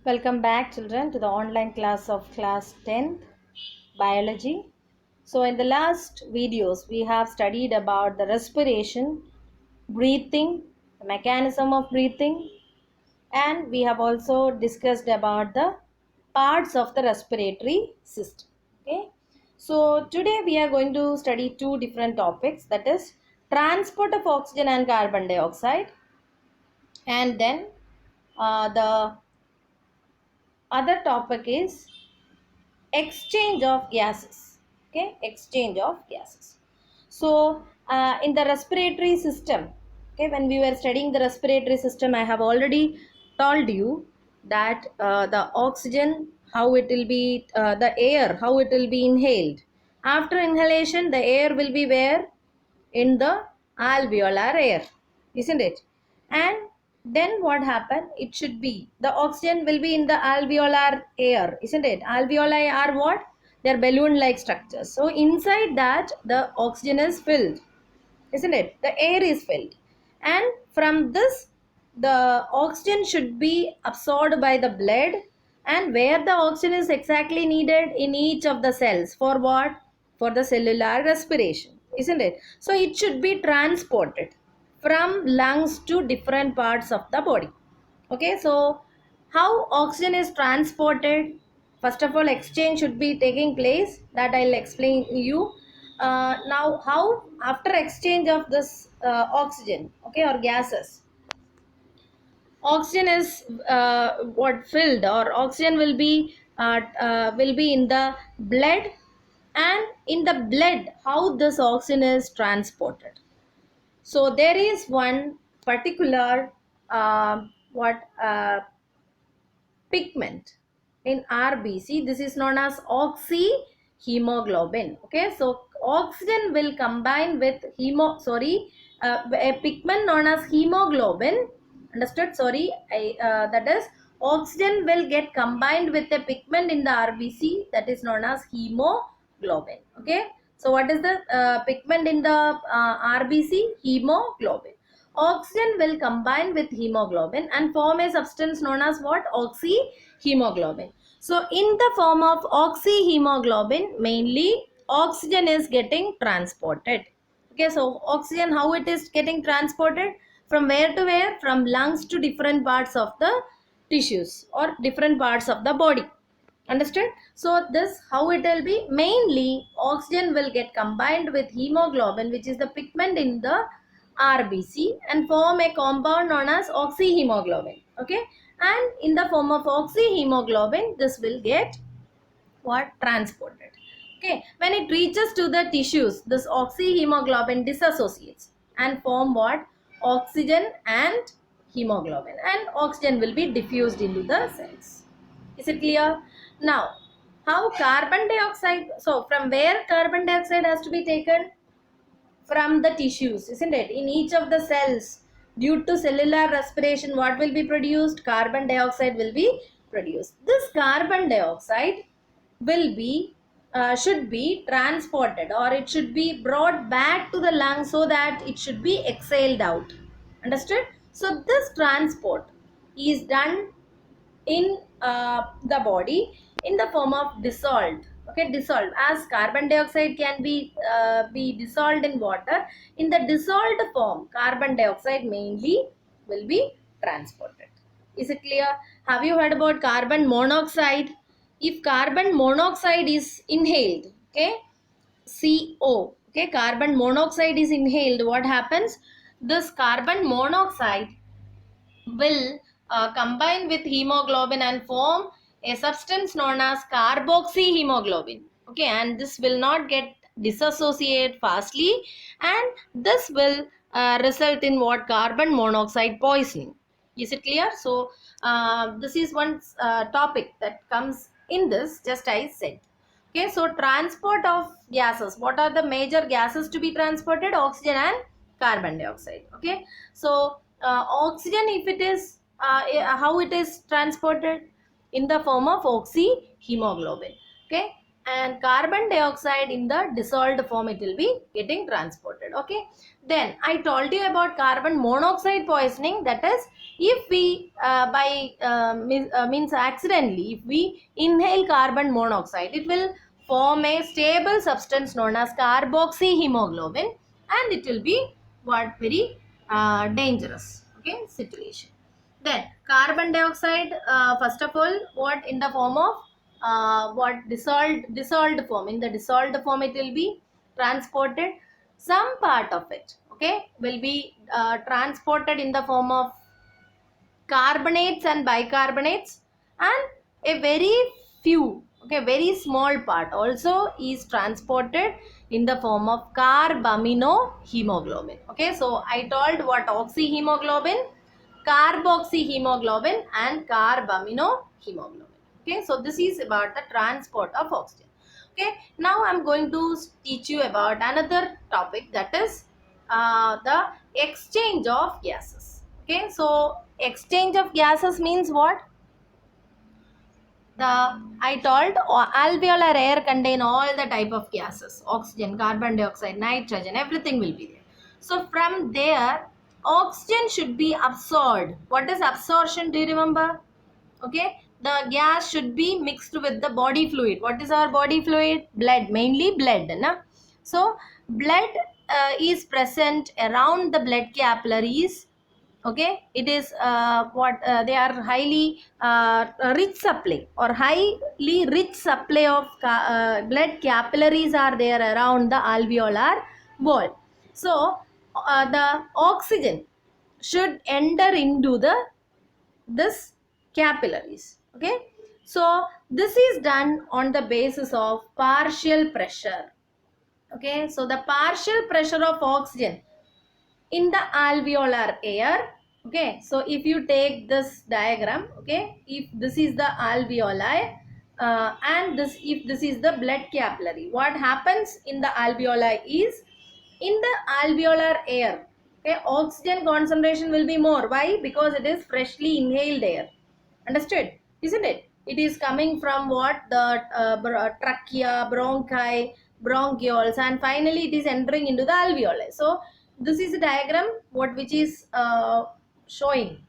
Welcome back, children, to the online class of class 10th biology. So in the last videos we have studied about the respiration, breathing, the mechanism of breathing, and we have also discussed about the parts of the respiratory system. Okay, so today we are going to study two different topics, that is transport of oxygen and carbon dioxide, and then the other topic is exchange of gases. Okay, exchange of gases. So in the respiratory system, okay, when we were studying the respiratory system, I have already told you that the oxygen, how it will be, the air, how it will be inhaled. After inhalation, the air will be where? In the alveolar air, isn't it? And then what happened? It should be the oxygen will be in the alveolar air, isn't it? Alveoli are what? They're balloon like structures. So inside that the oxygen is filled, isn't it? The air is filled, and from this the oxygen should be absorbed by the blood, and where the oxygen is exactly needed? In each of the cells. For what? For the cellular respiration, isn't it? So it should be transported from lungs to different parts of the body. Okay, so how oxygen is transported? First of all, exchange should be taking place, that I'll explain you. Now how after exchange of this oxygen, okay, or gases, oxygen is what filled, or oxygen will be in the blood, and in the blood how this oxygen is transported. So there is one particular what pigment in RBC. This is known as oxyhemoglobin. Okay, so oxygen will combine with a pigment known as hemoglobin. Understood? Sorry, that is oxygen will get combined with a pigment in the RBC, that is known as hemoglobin. Okay, so what is the pigment in the RBC? Hemoglobin. Oxygen will combine with hemoglobin and form a substance known as what? Oxyhemoglobin. So in the form of oxyhemoglobin, mainly oxygen is getting transported. Okay, so oxygen, how it is getting transported? From where to where? From lungs to different parts of the tissues or different parts of the body. Understood? So this how it will be? Mainly oxygen will get combined with hemoglobin, which is the pigment in the RBC, and form a compound known as oxyhemoglobin. Okay, and in the form of oxyhemoglobin, this will get what? Transported. Okay, when it reaches to the tissues, this oxyhemoglobin dissociates and form what? Oxygen and hemoglobin, and oxygen will be diffused into the cells. Is it clear? Now, how carbon dioxide? So from where carbon dioxide has to be taken? From the tissues, isn't it? In each of the cells, due to cellular respiration, what will be produced? Carbon dioxide will be produced. This carbon dioxide will be should be transported, or it should be brought back to the lung, so that it should be exhaled out. Understood? So this transport is done in the body in the form of dissolved. Okay, dissolved, as carbon dioxide can be dissolved in water. In the dissolved form, carbon dioxide mainly will be transported. Is it clear? Have you heard about carbon monoxide? If carbon monoxide is inhaled, okay, CO, okay, carbon monoxide is inhaled, what happens? This carbon monoxide will combine with hemoglobin and form a substance known as carboxyhemoglobin. Okay, and this will not get dissociate fastly, and this will result in what? Carbon monoxide poisoning. Is it clear? So this is one topic that comes in this, just I said. Okay, so transport of gases. What are the major gases to be transported? Oxygen and carbon dioxide. Okay, so oxygen, if it is how it is transported? In the form of oxyhemoglobin. Okay, and carbon dioxide in the dissolved form it will be getting transported. Okay, then I told you about carbon monoxide poisoning. That is, if we means accidentally if we inhale carbon monoxide, it will form a stable substance known as carboxyhemoglobin, and it will be what very dangerous, okay, situation. Then carbon dioxide, first of all, what in the form of what dissolved form. In the dissolved form it will be transported. Some part of it, okay, will be transported in the form of carbonates and bicarbonates, and a very few, okay, very small part also is transported in the form of carbaminohemoglobin. Okay, so I told what oxyhemoglobin, carboxyhemoglobin and carbaminohemoglobin. Okay, so this is about the transport of oxygen. Okay, now I'm going to teach you about another topic, that is the exchange of gases. Okay, so exchange of gases means what? I told alveolar air contain all the type of gases: oxygen, carbon dioxide, nitrogen, everything will be there. So from there, oxygen should be absorbed. What is absorption? Do you remember? Okay, the gas should be mixed with the body fluid. What is our body fluid? Blood, mainly blood, na? So blood is present around the blood capillaries. Okay, it is what they are highly rich supply or highly rich supply of blood capillaries are there around the alveolar wall. So the oxygen should enter into the this capillaries. Okay, so this is done on the basis of partial pressure. Okay, so the partial pressure of oxygen in the alveolar air. Okay, so if you take this diagram, okay, if this is the alveoli and this, if this is the blood capillary, what happens in the alveoli is, in the alveolar air, okay, oxygen concentration will be more. Why? Because it is freshly inhaled air. Understood? Isn't it? It is coming from what? The trachea, bronchi, bronchioles, and finally it is entering into the alveoli. So this is a diagram what which is showing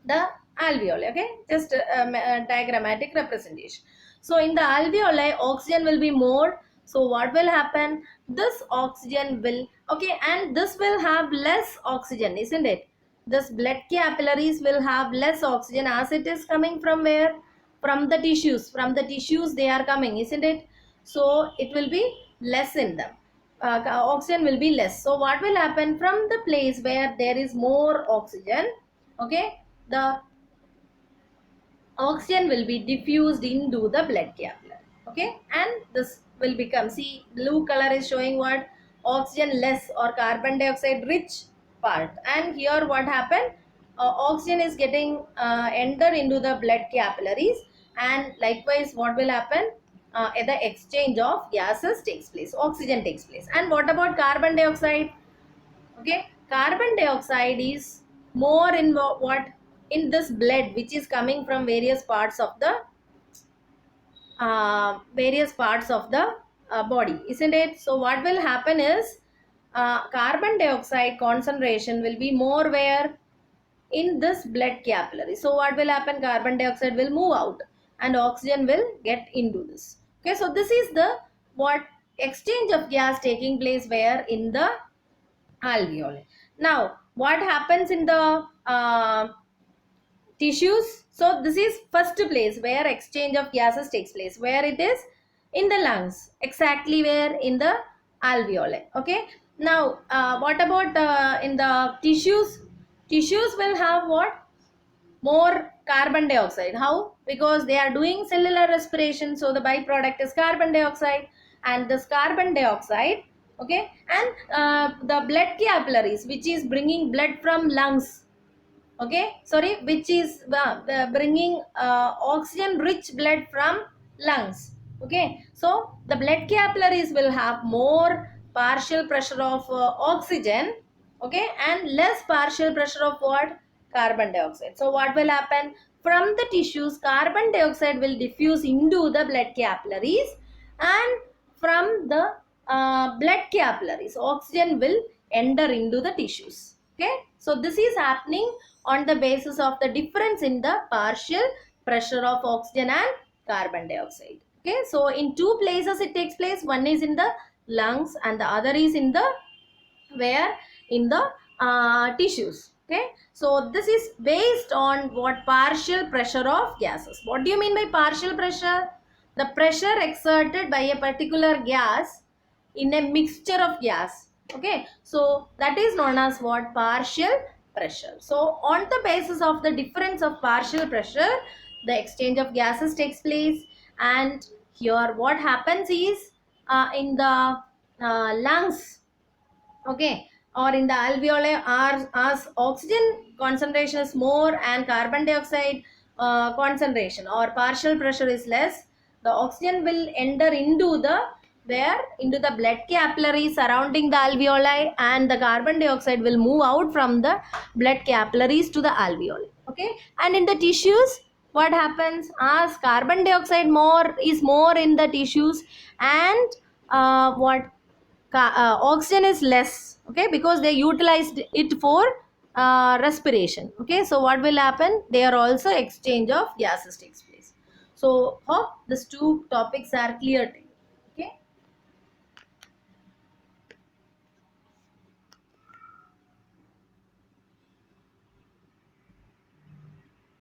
the alveoli. Okay, just a diagrammatic representation. So in the alveoli, oxygen will be more. So what will happen? This oxygen will, okay, and this will have less oxygen, isn't it? This blood capillaries will have less oxygen, as it is coming from where? From the tissues. From the tissues they are coming, isn't it? So it will be less in them. Oxygen will be less. So what will happen? From the place where there is more oxygen, okay, the oxygen will be diffused into the blood capillary. Okay, and this will become, see, blue color is showing what? Oxygen less or carbon dioxide rich part. And here what happened? Oxygen is getting entered into the blood capillaries, and likewise what will happen? The exchange of gases takes place, oxygen takes place. And what about carbon dioxide? Okay, carbon dioxide is more in what? In this blood which is coming from various parts of the body, isn't it? So what will happen is, carbon dioxide concentration will be more where? In this blood capillary. So what will happen? Carbon dioxide will move out and oxygen will get into this. Okay, so this is the what? Exchange of gas taking place where? In the alveoli. Now what happens in the tissues? So this is first place where exchange of gases takes place. Where it is? In the lungs. Exactly where? In the alveoli. Okay, now what about in the tissues? Tissues will have what? More carbon dioxide. How? Because they are doing cellular respiration, so the byproduct is carbon dioxide. And this carbon dioxide, okay, and the blood capillaries which is bringing blood from lungs, okay, sorry, which is bringing oxygen rich blood from lungs. Okay, so the blood capillaries will have more partial pressure of oxygen, okay, and less partial pressure of what? Carbon dioxide. So what will happen? From the tissues, carbon dioxide will diffuse into the blood capillaries, and from the blood capillaries oxygen will enter into the tissues. Okay, so this is happening on the basis of the difference in the partial pressure of oxygen and carbon dioxide. Okay, so in two places it takes place. One is in the lungs and the other is in the where in the tissues. Okay, so this is based on what partial pressure of gases. What do you mean by partial pressure? The pressure exerted by a particular gas in a mixture of gas. Okay, so that is known as what? Partial pressure. So on the basis of the difference of partial pressure, the exchange of gases takes place. And here what happens is in the lungs, okay, or in the alveoli, as oxygen concentration is more and carbon dioxide concentration or partial pressure is less, the oxygen will enter into the where into the blood capillaries surrounding the alveoli, and the carbon dioxide will move out from the blood capillaries to the alveoli. Okay, and in the tissues what happens, as carbon dioxide more in the tissues, and what oxygen is less, okay, because they utilized it for respiration. Okay, so what will happen, there also exchange of gases takes place. So hope these two topics are clear to you.